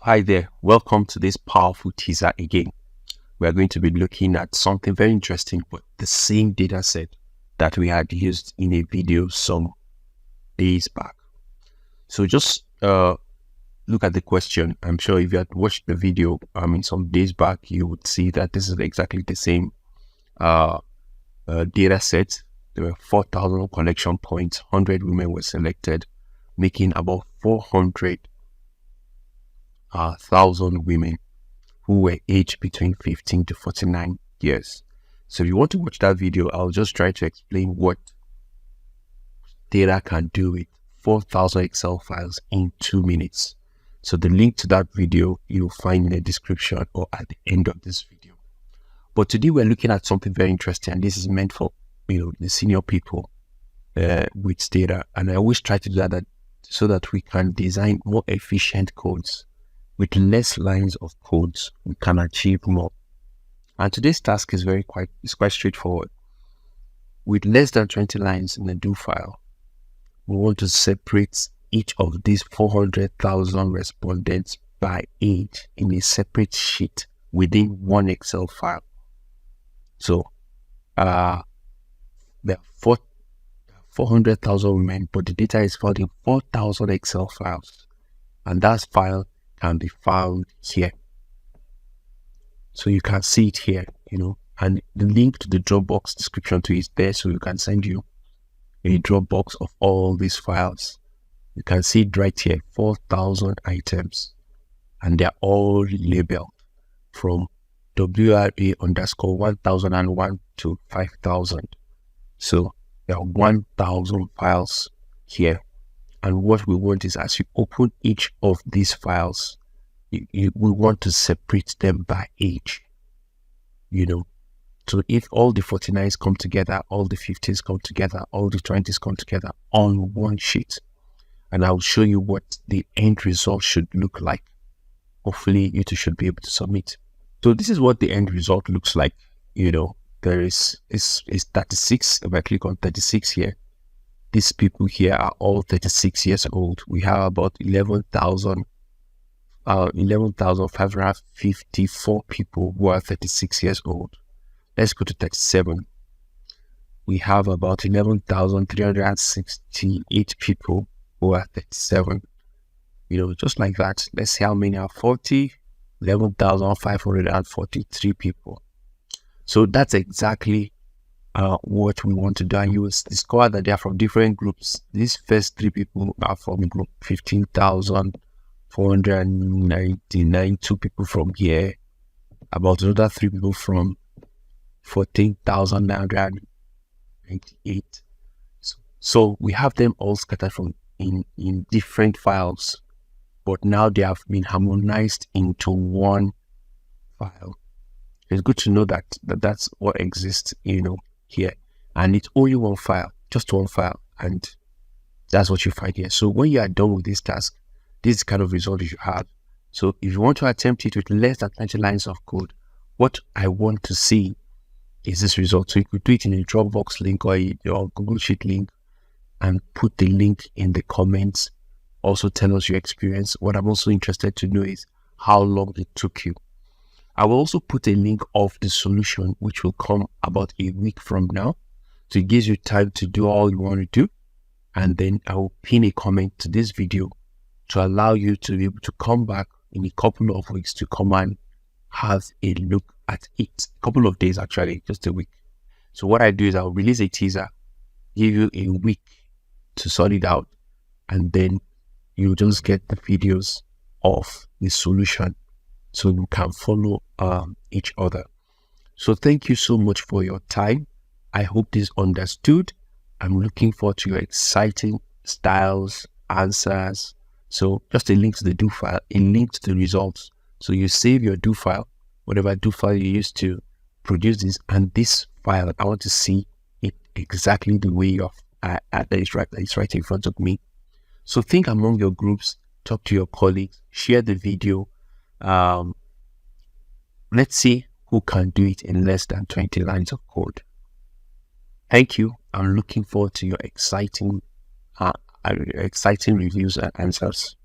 Hi there, welcome to this powerful teaser again. We are going to be looking at something very interesting, but the same data set that we had used in a video some days back. So just look at the question. I'm sure if you had watched the video some days back, you would see that this is exactly the same data set. There were 4,000 collection points, 100 women were selected, making about 400,000 women who were aged between 15 to 49 years. So if you want to watch that video, I'll just try to explain what data can do with 4,000 Excel files in 2 minutes. So the link to that video you'll find in the description or at the end of this video. But today we're looking at something very interesting, and this is meant for the senior people with data. And I always try to do that so that we can design more efficient codes. With less lines of codes, we can achieve more. And today's task is quite straightforward. With less than 20 lines in the do file, we want to separate each of these 400,000 respondents by age in a separate sheet within one Excel file. So there are 400,000 women, but the data is found in 4,000 Excel files, and that file can be found here. So you can see it here, and the link to the Dropbox description to it is there, so you can send you a Dropbox of all these files. You can see it right here, 4,000 items, and they're all labeled from WRA_1001 to 5,000. So there are 1,000 files here. And what we want is, as you open each of these files, we want to separate them by age. So if all the 49s come together, all the 50s come together, all the 20s come together on one sheet, and I'll show you what the end result should look like. Hopefully you two should be able to submit. So this is what the end result looks like. There is 36. If I click on 36 here, these people here are all 36 years old. We have about 11,554 people who are 36 years old. Let's go to 37. We have about 11,368 people who are 37. Just like that. Let's see how many are 40. 11,543 people. So that's exactly what we want to do, and you will discover that they are from different groups. These first 3 people are from group 15,499, 2 people from here, about another 3 people from 14,998. So we have them all scattered from in different files, but now they have been harmonized into one file. It's good to know that's what exists, here, and it's only one file, just one file, and that's what you find here. So when you are done with this task, this is the kind of result you have. So if you want to attempt it with less than 20 lines of code, what I want to see is this result. So you could do it in a Dropbox link or Google Sheet link, and put the link in the comments. Also tell us your experience. What I'm also interested to know is how long it took you. I will also put a link of the solution, which will come about a week from now. So it gives you time to do all you want to do. And then I will pin a comment to this video to allow you to be able to come back in a couple of weeks to come and have a look at it. A couple of days, actually, just a week. So what I do is I'll release a teaser, give you a week to sort it out, and then you just get the videos of the solution, so you can follow each other. So thank you so much for your time. I hope this is understood. I'm looking forward to your exciting styles, answers. So just a link to the do file, a link to the results. So you save your do file, whatever do file you use to produce this, and this file, I want to see it exactly the way that is right in front of me. So think among your groups, talk to your colleagues, share the video. Let's see who can do it in less than 20 lines of code. Thank you. I'm looking forward to your exciting reviews and answers.